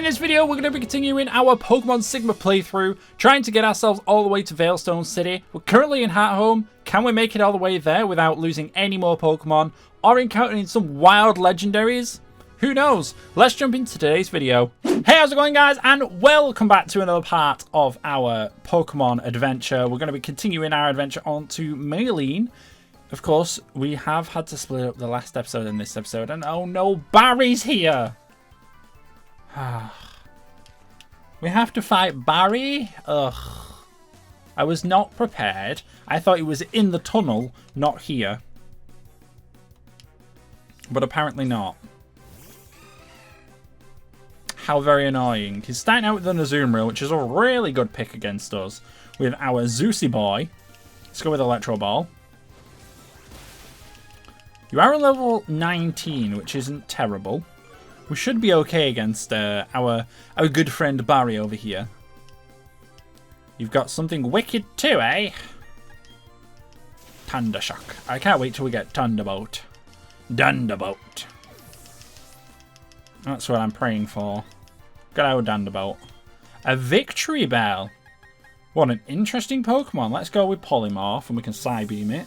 In this video, we're going to be continuing our Pokemon Sigma playthrough, trying to get ourselves all the way to Veilstone City. We're currently in Hearthome. Can we make it all the way there without losing any more Pokemon or encountering some wild legendaries? Who knows? Let's jump into today's video. Hey, how's it going, guys? And welcome back to another part of our Pokemon adventure. We're going to be continuing our adventure on to MAYLENE. Of course, we have had to split up the last episode and this episode, and oh no, Barry's here! We have to fight Barry? Ugh. I was not prepared. I thought he was in the tunnel, not here. But apparently not. How very annoying. He's starting out with the Azumarill, which is a really good pick against us. With our Zeusy boy. Let's go with Electro Ball. You are on level 19, which isn't terrible. We should be okay against our good friend Barry over here. You've got something wicked too, eh? Thundershock. I can't wait till we get Thunderbolt. Thunderbolt. That's what I'm praying for. Got our Thunderbolt. A Victory Bell. What an interesting Pokemon. Let's go with Polymorph and we can Psybeam it.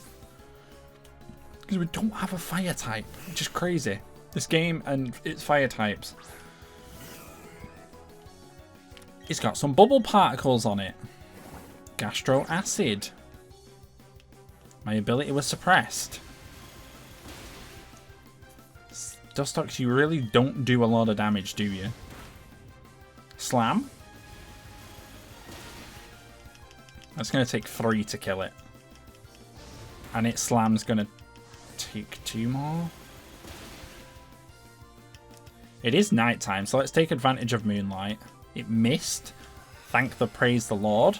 Because we don't have a fire type, which is crazy. This game and its fire types. It's got some bubble particles on it. Gastro acid. My ability was suppressed. Dustox, you really don't do a lot of damage, do you? Slam. That's going to take 3 to kill it. And its Slam's going to take 2 more. It is nighttime, so let's take advantage of moonlight. It missed. Thank the praise the Lord.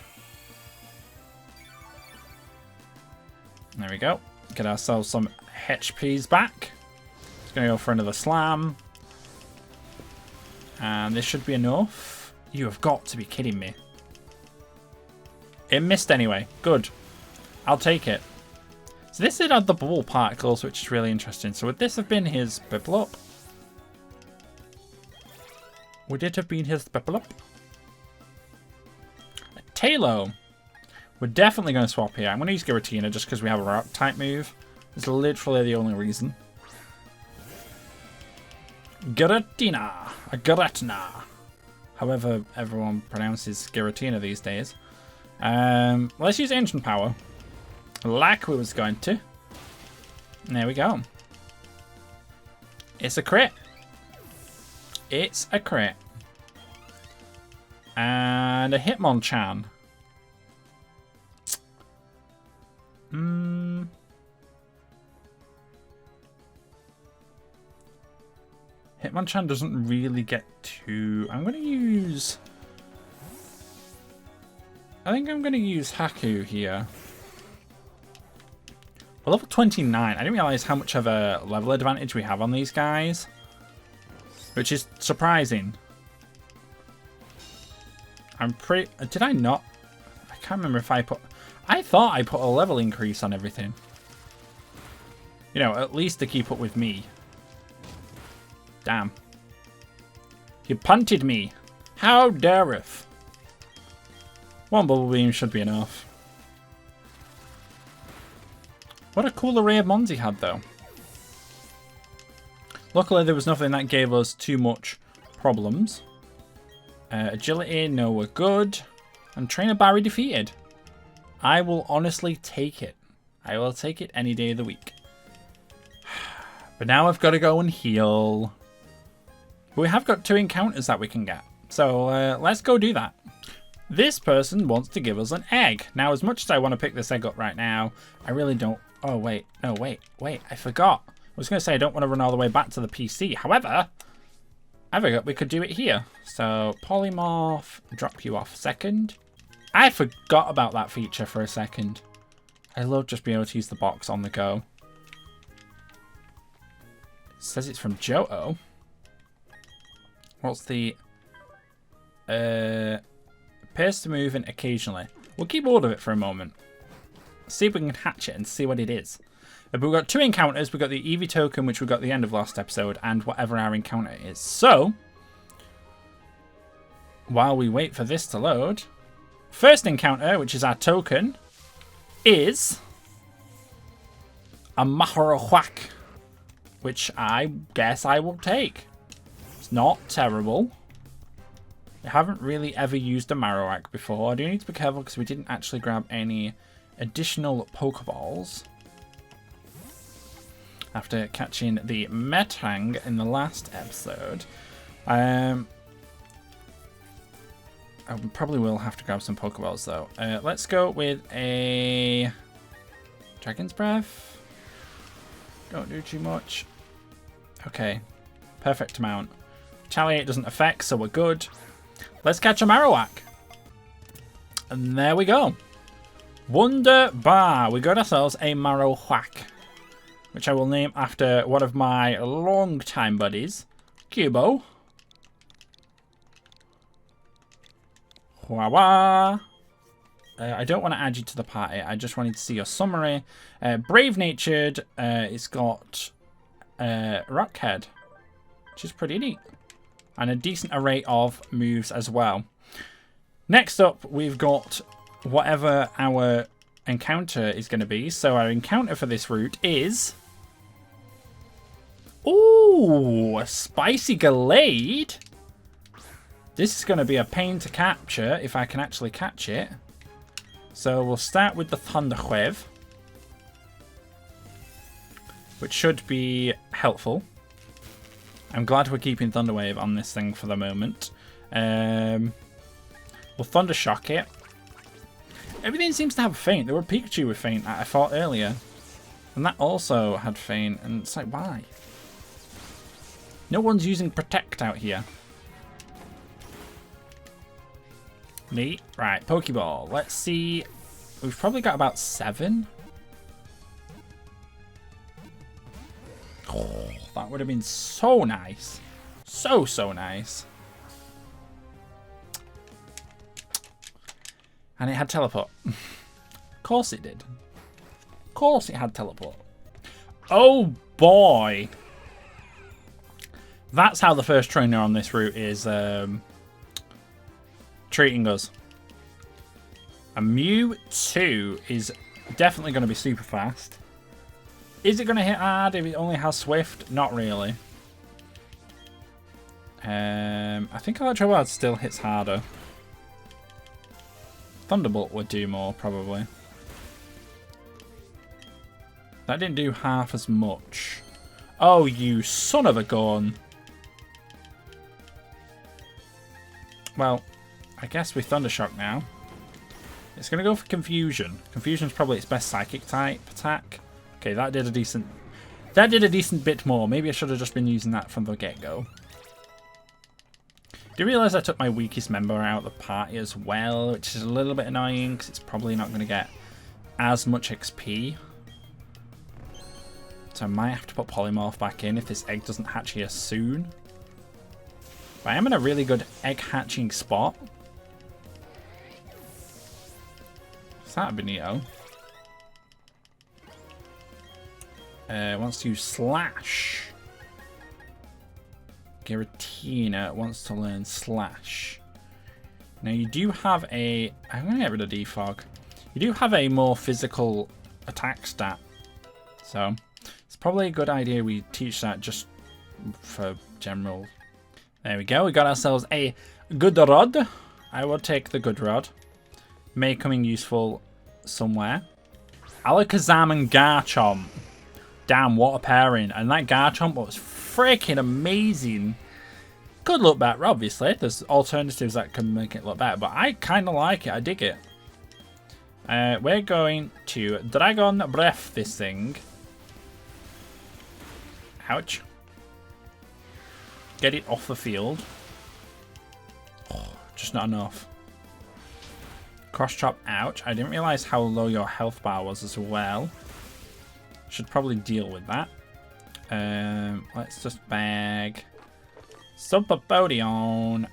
There we go. Get ourselves some HPs back. Just gonna go for another slam. And this should be enough. You have got to be kidding me. It missed anyway. Good. I'll take it. So this did add the bubble particles, which is really interesting. So would this have been his Piplup? Would it have been his Piplup? Tailo. We're definitely going to swap here. I'm going to use Giratina just because we have a rock type move. It's literally the only reason. Giratina. A Giratina. However everyone pronounces Giratina these days. Let's use Ancient Power. Like we was going to. There we go. It's a crit. It's a crit. And a Hitmonchan. Hitmonchan doesn't really get to... I'm going to use... I think I'm going to use Haku here. We're level 29. I didn't realize how much of a level advantage we have on these guys. Which is surprising. I'm pretty... Did I not? I can't remember if I put... I thought I put a level increase on everything. You know, at least to keep up with me. Damn. You punted me. How dareth. One Bubble Beam should be enough. What a cool array of mons he had, though. Luckily, there was nothing that gave us too much problems. Agility, no, we're good. And Trainer Barry defeated. I will honestly take it. I will take it any day of the week. But now I've got to go and heal. But we have got 2 encounters that we can get. So let's go do that. This person wants to give us an egg. Now, as much as I want to pick this egg up right now, I really don't... Oh, wait. No, wait. I forgot. I was going to say I don't want to run all the way back to the PC. However, I forgot we could do it here. So, Polymorph, drop you off second. I forgot about that feature for a second. I love just being able to use the box on the go. It says it's from Johto. What's the... appears to move in occasionally. We'll keep hold of it for a moment. See if we can hatch it and see what it is. But we've got 2 encounters. We've got the Eevee token, which we got at the end of last episode, and whatever our encounter is. So, while we wait for this to load, first encounter, which is our token, is a Marowak, which I guess I will take. It's not terrible. I haven't really ever used a Marowak before. I do need to be careful because we didn't actually grab any additional Pokeballs after catching the Metang in the last episode. I probably will have to grab some Pokeballs though. Let's go with a Dragon's Breath. Don't do too much. Okay, perfect amount. Retaliate doesn't affect, so we're good. Let's catch a Marowak. And there we go. Wunderbar. We got ourselves a Marowak, which I will name after one of my long-time buddies, Cubo. Wah-wah. I don't want to add you to the party. I just wanted to see your summary. Brave-natured. It's got Rockhead, which is pretty neat. And a decent array of moves as well. Next up, we've got whatever our encounter is going to be. So our encounter for this route is... Ooh, a Spicy Gallade. This is going to be a pain to capture if I can actually catch it. So we'll start with the Thunderwave, which should be helpful. I'm glad we're keeping Thunderwave on this thing for the moment. We'll Thunder Shock it. Everything seems to have Feint. There were Pikachu with Feint, I thought earlier. And that also had Feint. And it's like, why? No one's using Protect out here. Neat. Right, Pokeball. Let's see. We've probably got about 7. Oh, that would have been so nice. So nice. And it had Teleport. Of course it did. Of course it had Teleport. Oh boy. That's how the first trainer on this route is treating us. A Mewtwo is definitely going to be super fast. Is it going to hit hard if it only has Swift? Not really. I think Electrobard still hits harder. Thunderbolt would do more, probably. That didn't do half as much. Oh, you son of a gun. Well, I guess with Thundershock now. It's going to go for Confusion. Confusion's probably its best Psychic type attack. Okay, that did a decent bit more. Maybe I should have just been using that from the get-go. Do you realise I took my weakest member out of the party as well, which is a little bit annoying because it's probably not going to get as much XP. So I might have to put Polymorph back in if this egg doesn't hatch here soon. But I am in a really good egg hatching spot. Is that a Benito? Wants to use Slash. Giratina wants to learn Slash. Now you do have a... I'm going to get rid of Defog. You do have a more physical attack stat. So it's probably a good idea we teach that just for general. There we go. We got ourselves a good rod. I will take the good rod. May coming useful somewhere. Alakazam and Garchomp. Damn, what a pairing. And that Garchomp was freaking amazing. Could look better, obviously. There's alternatives that can make it look better, but I kind of like it. I dig it. We're going to Dragon Breath this thing. Ouch. Get it off the field. Oh, just not enough. Cross Chop, ouch. I didn't realize how low your health bar was as well. Should probably deal with that. Let's just bag Super Podion.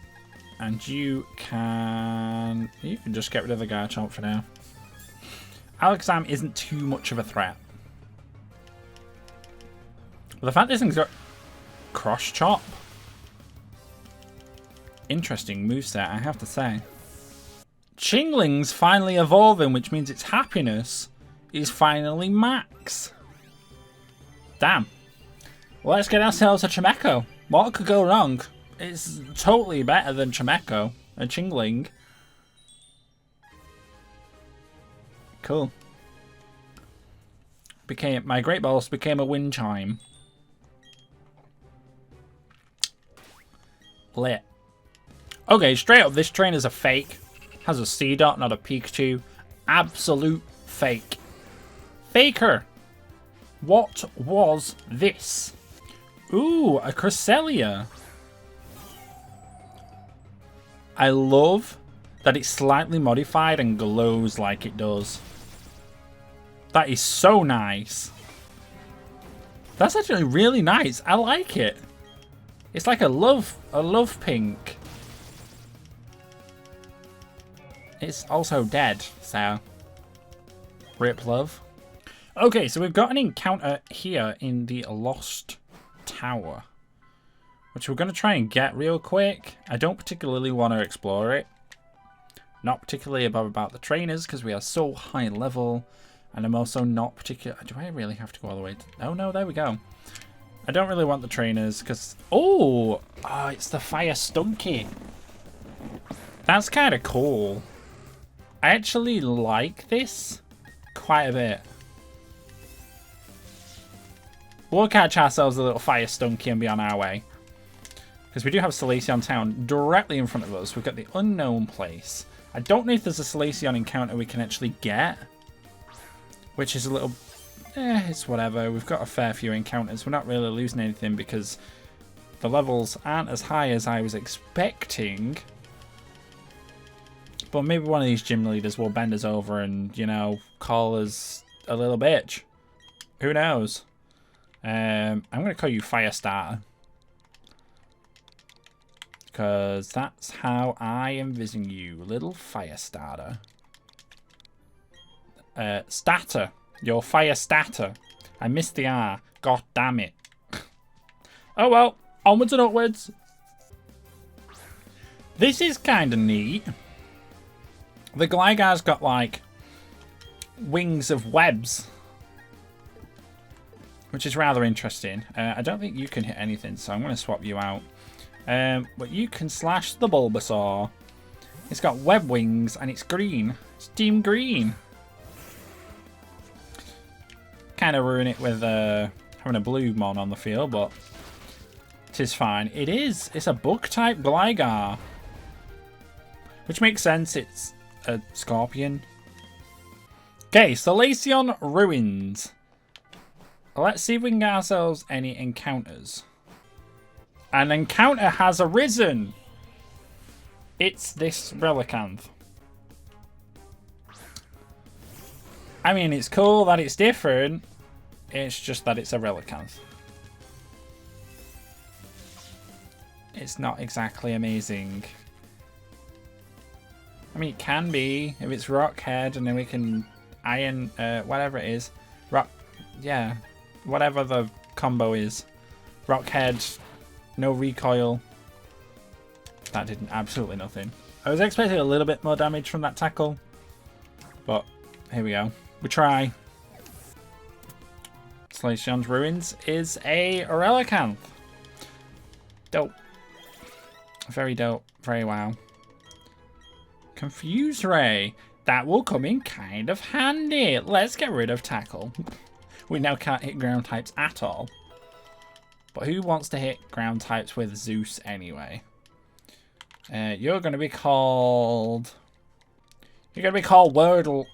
And you can just get rid of the Garchomp for now. Alakazam isn't too much of a threat. But the fact this thing's got Cross Chop. interesting moveset, I have to say. Chingling's finally evolving, which means its happiness is finally max. Damn. Let's get ourselves a Chimecho. What could go wrong? It's totally better than Chimecho, a Chingling. Cool. My Great Balls became a wind chime. Lit. Okay, straight up, this trainer's a fake. Has a C dot, not a Pikachu. Absolute fake. Faker. What was this? Ooh, a Cresselia. I love that it's slightly modified and glows like it does. That is so nice. That's actually really nice. I like it. It's like a love pink. It's also dead, so rip love. Okay, so we've got an encounter here in the Lost Tower, which we're going to try and get real quick. I don't particularly want to explore it. Not particularly about the trainers because we are so high level. And I'm also not particular. Do I really have to go all the way? Oh no, there we go. I don't really want the trainers because... Oh, it's the Fire Stunky. That's kind of cool. I actually like this quite a bit. We'll catch ourselves a little Fire Stunky and be on our way. Because we do have Salacion Town directly in front of us. We've got the Unknown Place. I don't know if there's a Salacion encounter we can actually get. Which is a little... it's whatever. We've got a fair few encounters. We're not really losing anything because the levels aren't as high as I was expecting. But maybe one of these gym leaders will bend us over and, you know, call us a little bitch. Who knows? I'm going to call you Firestarter. Because that's how I envision you. Little Firestarter. Statter. Your fire statter. I missed the R. God damn it. Oh well. Onwards and upwards. This is kind of neat. The Gligar's got like wings of webs. Which is rather interesting. I don't think you can hit anything, so I'm going to swap you out. But you can slash the Bulbasaur. It's got web wings and it's green. It's Team Green. Kind of ruin it with having a blue mon on the field, but it is fine. It is. It's a bug type Gligar, which makes sense. It's a Scorpion. Okay, Salacion Ruins. Let's see if we can get ourselves any encounters. An encounter has arisen. It's this Relicanth. I mean, it's cool that it's different. It's just that it's a Relicanth. It's not exactly amazing. I mean, it can be if it's Rock Head, and then we can Iron, whatever it is. Yeah, whatever the combo is. Rock Head, no recoil. That did absolutely nothing. I was expecting a little bit more damage from that tackle, but here we go. We try. Salacion's Ruins is a Relicanth. Dope. Very dope. Very wow. Confuse Ray. That will come in kind of handy. Let's get rid of Tackle. We now can't hit ground types at all. But who wants to hit ground types with Zeus anyway? You're going to be called... You're going to be called Wordle.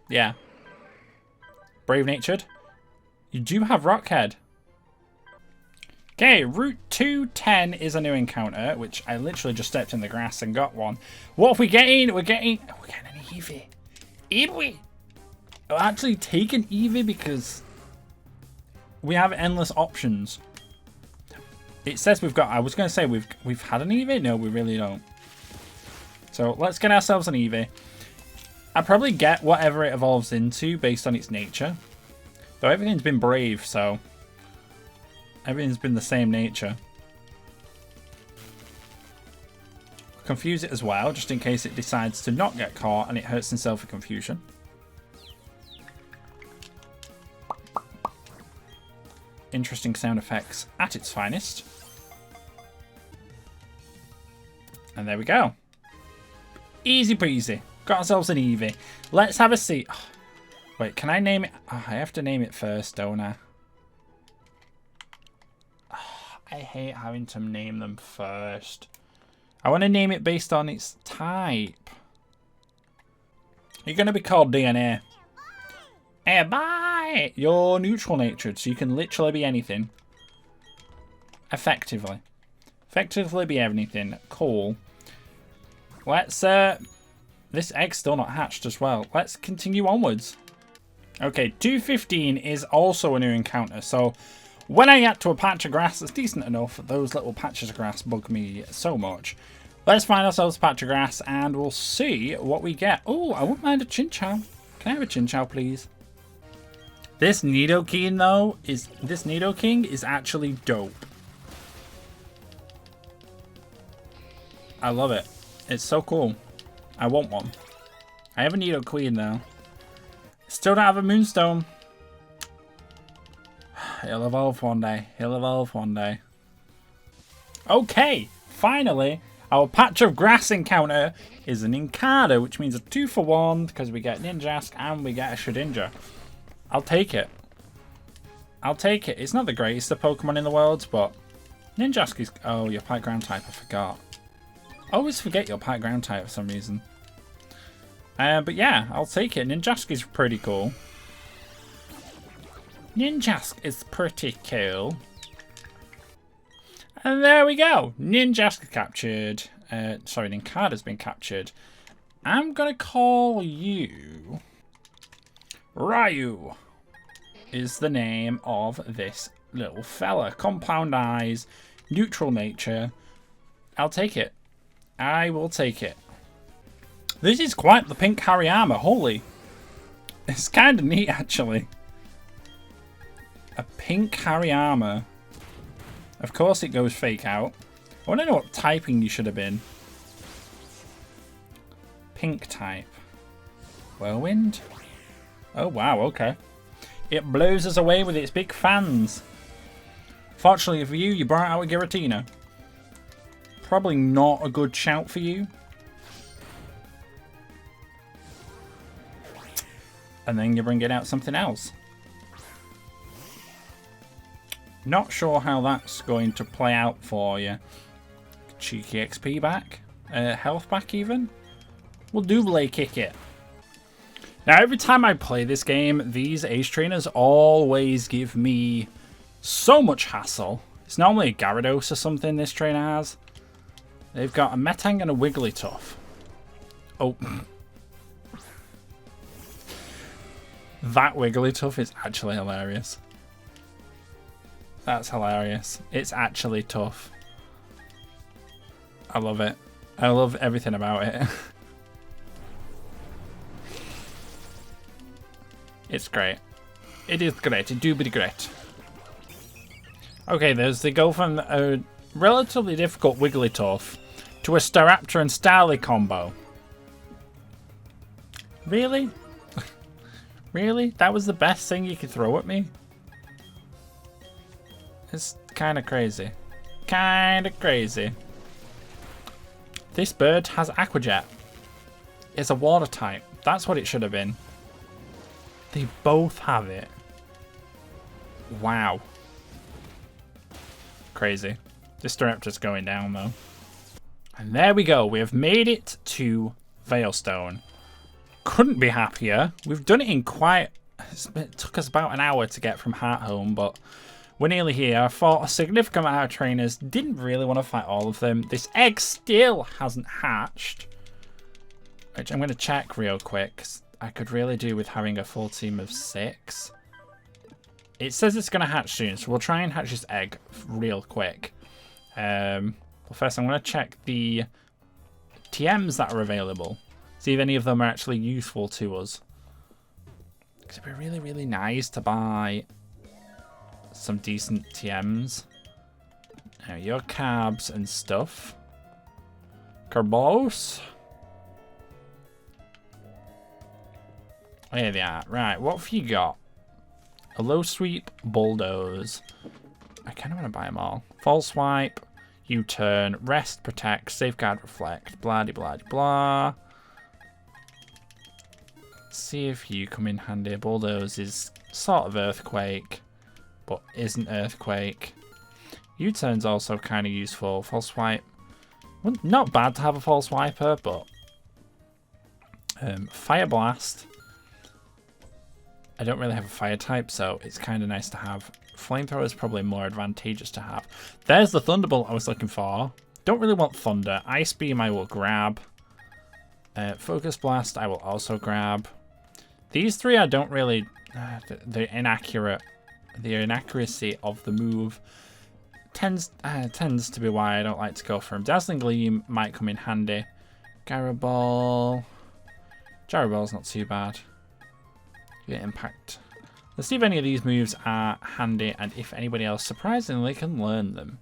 Yeah. Brave Natured. You do have Rockhead. Okay, Route 210 is a new encounter, which I literally just stepped in the grass and got one. What are we getting? We're getting an Eevee. Eevee! I'll actually take an Eevee because we have endless options. It says we've got... I was going to say we've had an Eevee. No, we really don't. So let's get ourselves an Eevee. I'll probably get whatever it evolves into based on its nature. Though everything's been brave, so... Everything's been the same nature. confuse it as well, just in case it decides to not get caught and it hurts itself in confusion. Interesting sound effects at its finest. And there we go. Easy peasy. Got ourselves an Eevee. Let's have a seat. Oh, wait, can I name it? Oh, I have to name it first, don't I? Oh, I hate having to name them first. I want to name it based on its type. You're going to be called DNA. Hey, bye! You're neutral natured, so you can literally be anything. Effectively. Effectively be anything. Cool. Let's, this egg's still not hatched as well. Let's continue onwards. Okay, 215 is also a new encounter, so when I get to a patch of grass that's decent enough, those little patches of grass bug me so much. Let's find ourselves a patch of grass and we'll see what we get. Oh, I wouldn't mind a Chinchou. Can I have a Chinchou, please? This Nidoking, though, is actually dope. I love it. It's so cool. I want one. I have a Nidoqueen, though. Still don't have a Moonstone. He'll evolve one day. He'll evolve one day. Okay, finally, our patch of grass encounter is an Incada, which means a 2-for-1 because we get Ninjask and we get a Shedinja. I'll take it. I'll take it. It's not the greatest of Pokemon in the world, but Ninjask is... Oh, your Pike Ground type, I forgot. I always forget your Pike Ground type for some reason. But yeah, I'll take it. Ninjask is pretty cool. Ninjask is pretty cool. And there we go. Ninjask captured. Sorry, Nincada's been captured. I'm going to call you... Ryu is the name of this little fella. Compound eyes, neutral nature. I'll take it. I will take it. This is quite the pink Hariyama. Holy. It's kind of neat, actually. A pink Hariyama. Of course it goes fake out. I want to know what typing you should have been. Pink type. Whirlwind? Oh, wow, okay. It blows us away with its big fans. Fortunately for you, you brought out a Giratina. Probably not a good shout for you. And then you bring it out something else. Not sure how that's going to play out for you. Cheeky XP back. Health back even. We'll double kick it. Now, every time I play this game, these Ace Trainers always give me so much hassle. It's normally a Gyarados or something this trainer has. They've got a Metang and a Wigglytuff. Oh. That Wigglytuff is actually hilarious. That's hilarious. It's actually tough. I love it. I love everything about it. It's great. It is great. It do be great. Okay, they go from a relatively difficult Wigglytuff to a Staraptor and Starly combo. Really? Really? That was the best thing you could throw at me? It's kind of crazy. Kind of crazy. This bird has Aqua Jet. It's a water type. That's what it should have been. They both have it. Wow. Crazy. This Staraptor's going down though. And there we go. We have made it to Veilstone. Couldn't be happier. We've done it in quite... It took us about an hour to get from Hearthome, but we're nearly here. I fought a significant amount of trainers. Didn't really want to fight all of them. This egg still hasn't hatched. Which I'm going to check real quick. I could really do with having a full team of 6. It says it's going to hatch soon, so we'll try and hatch this egg real quick. Well, first I'm going to check the TMs that are available. See if any of them are actually useful to us. Because it'd be really, really nice to buy some decent TMs. Now, your cabs and stuff. Soccer balls. Here they are. Right, what have you got? A low sweep, bulldoze. I kind of want to buy them all. False swipe, U-turn, rest, protect, safeguard, reflect, blah de blah de blah. See if you come in handy. Bulldoze is sort of earthquake, but isn't earthquake. U-turn's also kind of useful. False swipe, well, not bad to have a false swiper, but fire blast. I don't really have a fire type, so it's kind of nice to have. Flamethrower is probably more advantageous to have. There's the Thunderbolt I was looking for. Don't really want Thunder. Ice Beam I will grab. Focus Blast I will also grab. These three I don't really... they're inaccurate. The inaccuracy of the move tends to be why I don't like to go for them. Dazzling Gleam might come in handy. Gyro Ball. Gyro Ball's not too bad. Yeah, impact. Let's see if any of these moves are handy and if anybody else surprisingly can learn them.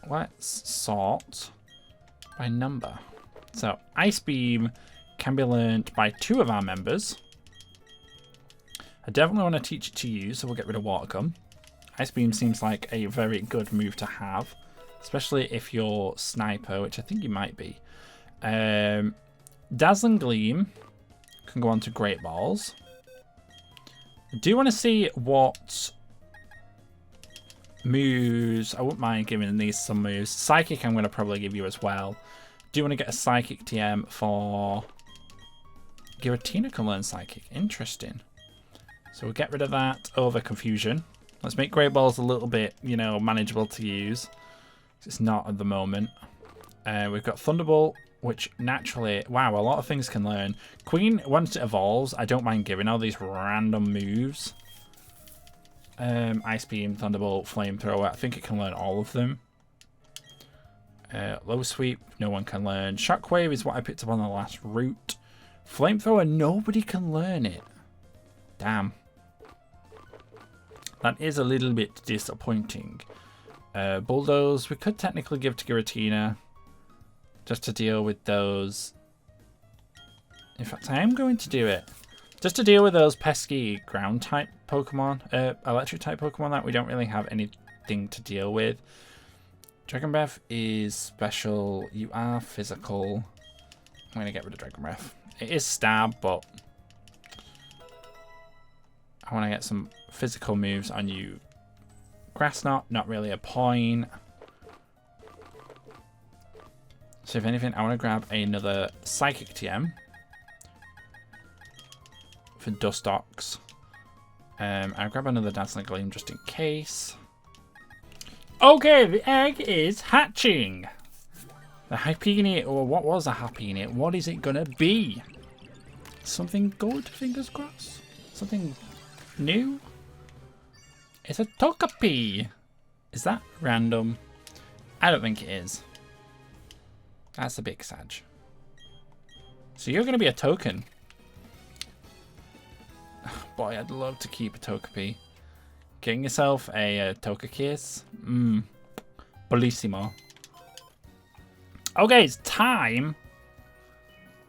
Let's sort by number. So Ice Beam can be learned by 2 of our members. I definitely want to teach it to you, so we'll get rid of Water Gun. Ice Beam seems like a very good move to have, especially if you're Sniper, which I think you might be. Dazzling Gleam can go on to Great Balls. I do want to see what moves. I wouldn't mind giving these some moves. Psychic I'm going to probably give you as well. Do want to get a Psychic TM for... Giratina can learn Psychic. Interesting. So we'll get rid of that over Confusion. Let's make Great Balls a little bit, you know, manageable to use. It's not at the moment. We've got Thunderbolt, which naturally, wow, a lot of things can learn. Queen, once it evolves, I don't mind giving all these random moves. Ice Beam, Thunderbolt, Flamethrower, I think it can learn all of them. Low Sweep, no one can learn. Shockwave is what I picked up on the last route. Flamethrower, nobody can learn it. Damn. That is a little bit disappointing. Bulldoze, we could technically give to Giratina. Just to deal with those. In fact, I am going to do it. Just to deal with those pesky ground type Pokemon, electric type Pokemon that we don't really have anything to deal with. Dragon Breath is special. You are physical. I'm going to get rid of Dragon Breath. It is stab, but I want to get some physical moves on you. Grass Knot, not really a point. So if anything, I want to grab another Psychic TM for Dustox. I'll grab another Dazzling Gleam just in case. Okay, the egg is hatching. The Hypenium, or what was a Hypenium? What is it gonna be? Something good, fingers crossed? Something new? It's a Togepi. Is that random? I don't think it is. That's a big Sag. So you're going to be a token. Boy, I'd love to keep a Togepi. Getting yourself a Togekiss. Bellissimo. Okay, it's time.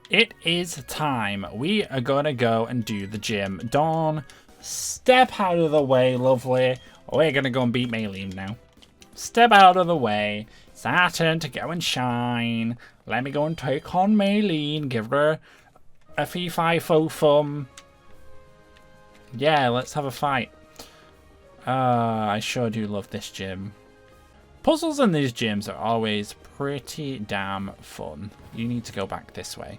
It is time. We are going to go and do the gym. Dawn, step out of the way, lovely. We're going to go and beat MAYLENE now. Step out of the way. It's our turn to go and shine. Let me go and take on MAYLENE. Give her a fee-fi-fo-fum. Yeah, let's have a fight. I sure do love this gym. Puzzles in these gyms are always pretty damn fun. You need to go back this way.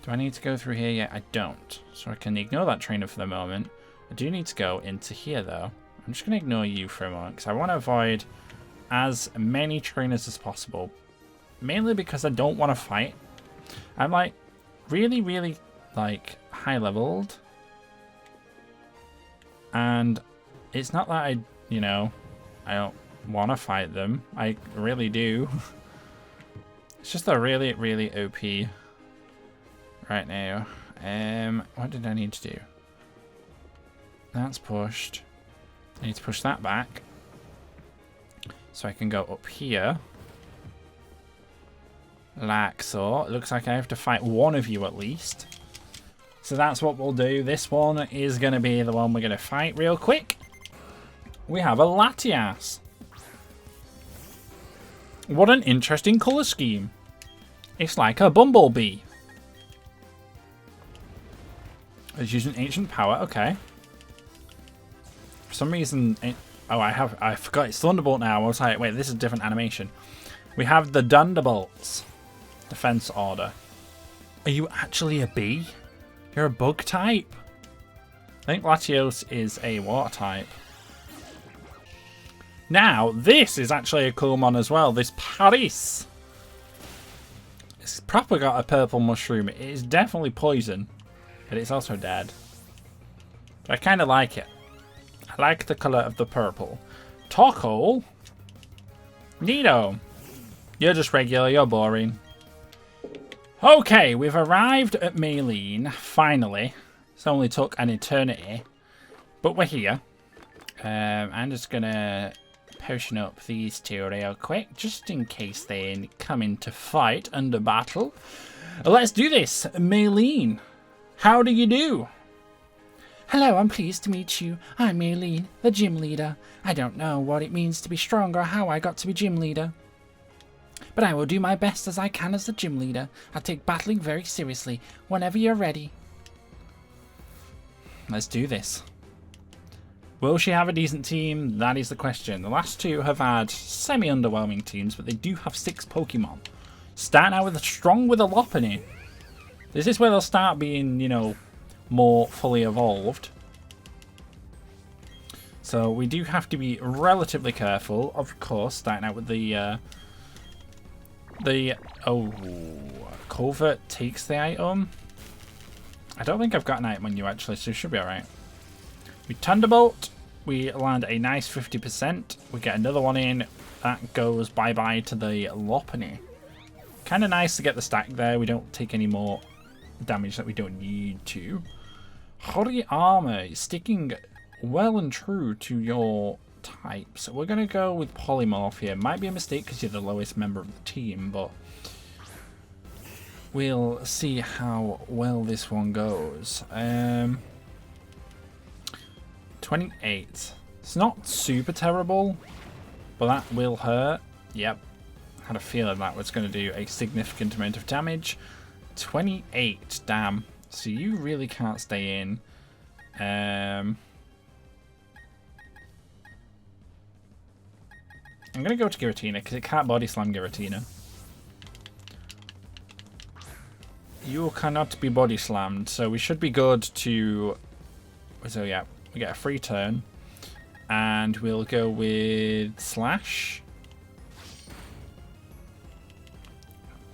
Do I need to go through here yet? I don't. So I can ignore that trainer for the moment. I do need to go into here though. I'm just going to ignore you for a moment because I want to avoid as many trainers as possible. Mainly because I don't want to fight. I'm like really like high leveled. And it's not that I don't want to fight them. I really do. It's just they're really OP right now. What did I need to do? That's pushed. I need to push that back. So I can go up here. Like so. It looks like I have to fight one of you at least. So that's what we'll do. This one is going to be the one we're going to fight real quick. We have a Latias. What an interesting colour scheme. It's like a bumblebee. It's using ancient power. Okay. For some reason... Oh, I forgot it's Thunderbolt now. I was like, wait, this is a different animation. We have the Thunderbolts. Defense order. Are you actually a bee? You're a bug type. I think Latios is a water type. Now, this is actually a cool one as well. This Paris. It's proper got a purple mushroom. It is definitely poison. But it's also dead. But I kind of like it. I like the colour of the purple. Torkoal. Neato. You're just regular. You're boring. Okay, we've arrived at MAYLENE, finally. It's only took an eternity. But we're here. I'm just going to potion up these two real quick, just in case they come into fight under battle. Let's do this. MAYLENE, how do you do? Hello, I'm pleased to meet you. I'm MAYLENE, the gym leader. I don't know what it means to be strong or how I got to be gym leader. But I will do my best as I can as the gym leader. I take battling very seriously. Whenever you're ready. Let's do this. Will she have a decent team? That is the question. The last two have had semi-underwhelming teams, but they do have 6 Pokemon. Starting out with strong with a Lopunny. This is where they'll start being, you know, more fully evolved. So we do have to be relatively careful. Of course, starting out with the covert takes the item. I don't think I've got an item on you actually, so it should be alright. We Thunderbolt, we land a nice 50%. We get another one in. That goes bye-bye to the Lopunny. Kind of nice to get the stack there. We don't take any more damage that we don't need to. Hori Armor is sticking well and true to your type. So we're going to go with Polymorph here. Might be a mistake because you're the lowest member of the team, but we'll see how well this one goes. 28. It's not super terrible, but that will hurt. Yep. Had a feeling that was going to do a significant amount of damage. 28. Damn. So you really can't stay in. I'm going to go to Giratina because it can't body slam Giratina. You cannot be body slammed, so we should be good to... So yeah, we get a free turn. And we'll go with Slash.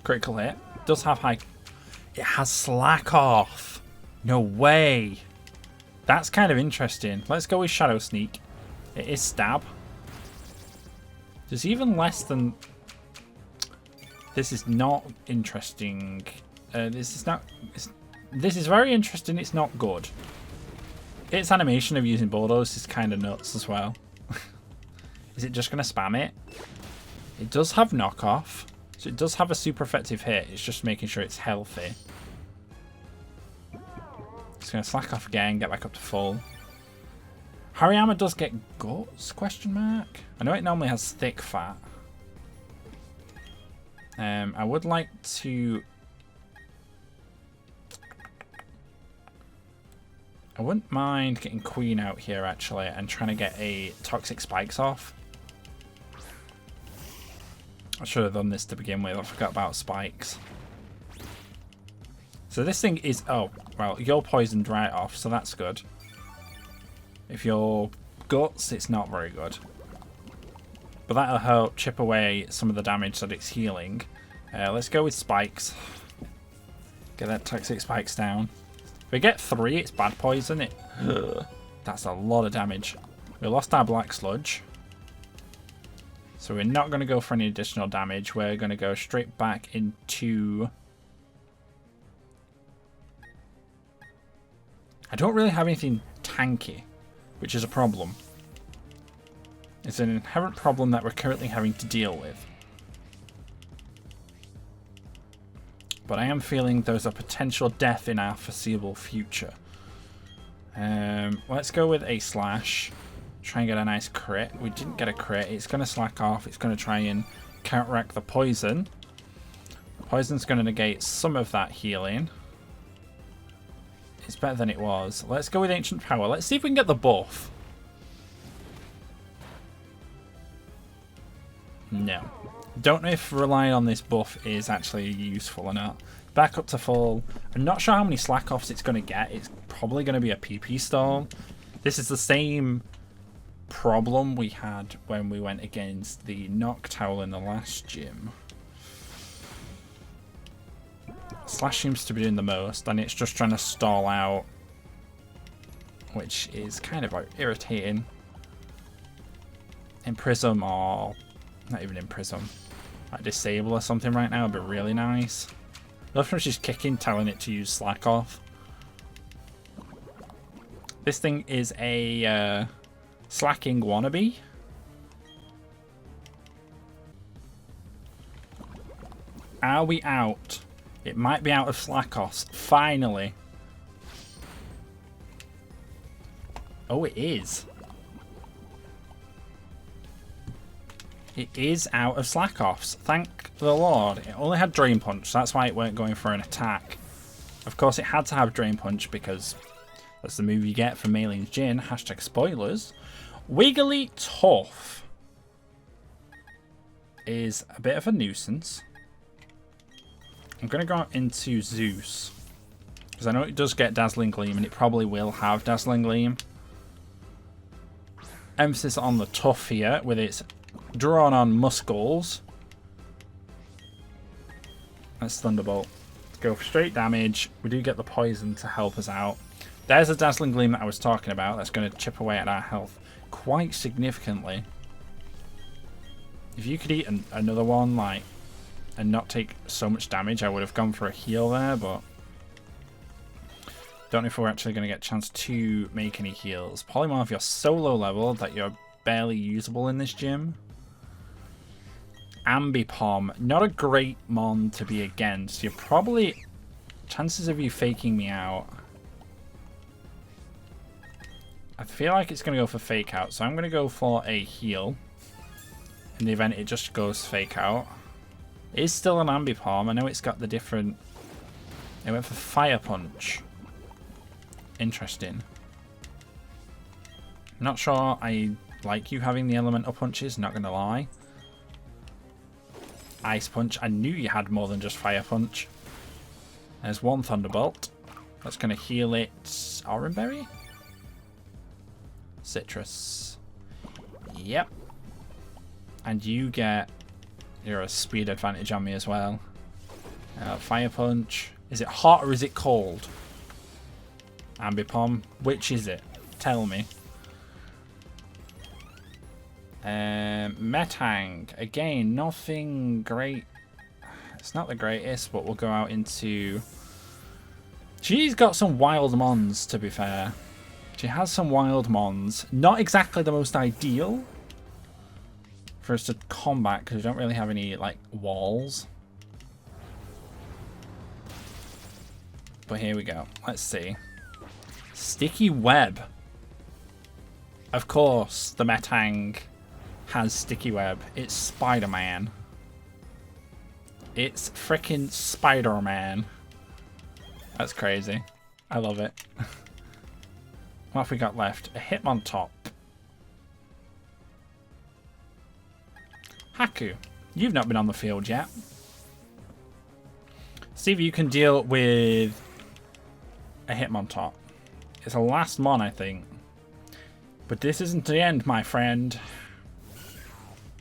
Critical hit. Does have high... It has Slack Off. No way. That's kind of interesting. Let's go with Shadow Sneak. It is Stab. There's even less than... This is not interesting. This is not... This is very interesting. It's not good. Its animation of using Bulldoze is kind of nuts as well. Is it just going to spam it? It does have knockoff. So it does have a super effective hit. It's just making sure it's healthy. It's going to slack off again, get back up to full. Hariyama does get guts, question mark? I know it normally has thick fat. I would like to... I wouldn't mind getting Queen out here actually and trying to get a Toxic Spikes off. I should have done this to begin with. I forgot about spikes. So this thing is... Oh, well, you're poisoned right off, so that's good. If you're guts, it's not very good. But that'll help chip away some of the damage that it's healing. Let's go with spikes. Get that Toxic Spikes down. If we get 3, it's bad poison. That's a lot of damage. We lost our Black Sludge. So we're not going to go for any additional damage. We're going to go straight back into... I don't really have anything tanky, which is a problem. It's an inherent problem that we're currently having to deal with. But I am feeling there's a potential death in our foreseeable future. Let's go with a slash. Try and get a nice crit. We didn't get a crit. It's going to slack off. It's going to try and counteract the poison. Poison's going to negate some of that healing. It's better than it was. Let's go with Ancient Power. Let's see if we can get the buff. No. Don't know if relying on this buff is actually useful or not. Back up to full. I'm not sure how many slack offs it's going to get. It's probably going to be a PP stall. This is the same problem we had when we went against the Noctowl in the last gym. Slash seems to be doing the most, and it's just trying to stall out, which is kind of irritating. Imprism, or not even Imprism. Like disable or something right now would be really nice. I love when she's kicking, telling it to use slack off. This thing is a slacking wannabe. Are we out? It might be out of slack offs. Finally. Oh, it is. It is out of slack offs. Thank the Lord. It only had Drain Punch. That's why it weren't going for an attack. Of course, it had to have Drain Punch because that's the move you get from Maylene's Jin. Hashtag spoilers. Wigglytuff is a bit of a nuisance. I'm going to go into Zeus, because I know it does get Dazzling Gleam, and it probably will have Dazzling Gleam. Emphasis on the Tuff here, with its drawn on muscles. Let's Thunderbolt. Let's go for straight damage. We do get the poison to help us out. There's a Dazzling Gleam that I was talking about. That's going to chip away at our health quite significantly. If you could eat another one, like, and not take so much damage, I would have gone for a heal there, but don't know if we're actually going to get a chance to make any heals. Polymorph, you're so low level that you're barely usable in this gym. Ambipom, not a great mon to be against. You're probably... chances of you faking me out. I feel like it's going to go for fake out, so I'm going to go for a heal. In the event it just goes fake out. It is still an Ambipom. I know it's got the different... It went for Fire Punch. Interesting. Not sure I like you having the Elemental Punches, not going to lie. Ice Punch. I knew you had more than just Fire Punch. There's one Thunderbolt. That's going to heal it. Orange Berry? Citrus. Yep. And you get... You're a speed advantage on me as well. Fire Punch. Is it hot or is it cold? Ambipom. Which is it? Tell me. Metang. Again, nothing great. It's not the greatest, but we'll go out into... She's got some wild mons, to be fair. She has some wild mons. Not exactly the most ideal for us to combat, because we don't really have any, like, walls. But here we go. Let's see. Sticky Web. Of course, the Metang has Sticky Web. It's Spider-Man. It's frickin' Spider-Man. That's crazy. I love it. What have we got left? A Hitmontop. Haku, you've not been on the field yet. See if you can deal with a Hitmontop. It's a last mon, I think. But this isn't the end, my friend.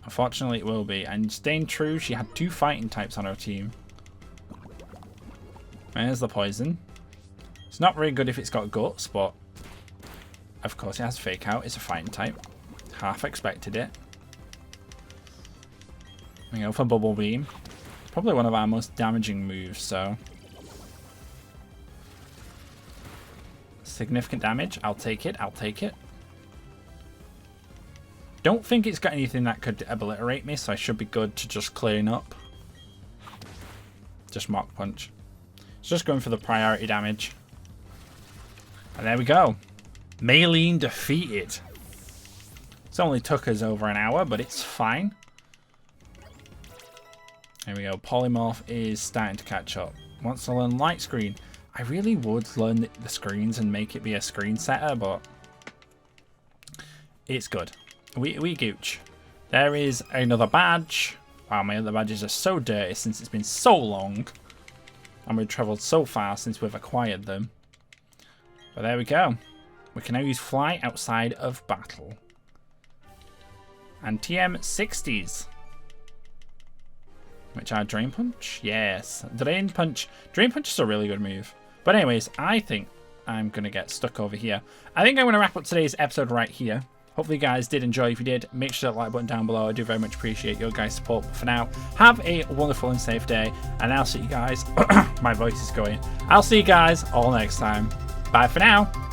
Unfortunately, it will be. And staying true, she had 2 fighting types on her team. There's the poison. It's not very good if it's got guts, but of course it has fake out. It's a fighting type. Half expected it. We go for Bubble Beam. It's probably one of our most damaging moves, so. Significant damage. I'll take it. I'll take it. Don't think it's got anything that could obliterate me, so I should be good to just clean up. Just Mach Punch. It's just going for the priority damage. And there we go. MAYLENE defeated. It's only took us over an hour, but it's fine. There we go. Polymorph is starting to catch up. Wants to learn light screen. I really would learn the screens and make it be a screen setter, but it's good. We gooch. There is another badge. Wow, my other badges are so dirty since it's been so long. And we've travelled so far since we've acquired them. But there we go. We can now use fly outside of battle. And TM60s. Which are Drain Punch? Yes. Drain Punch. Drain Punch is a really good move. But anyways, I think I'm going to get stuck over here. I think I'm going to wrap up today's episode right here. Hopefully you guys did enjoy. If you did, make sure to like button down below. I do very much appreciate your guys' support. But for now, have a wonderful and safe day. And I'll see you guys. My voice is going. I'll see you guys all next time. Bye for now.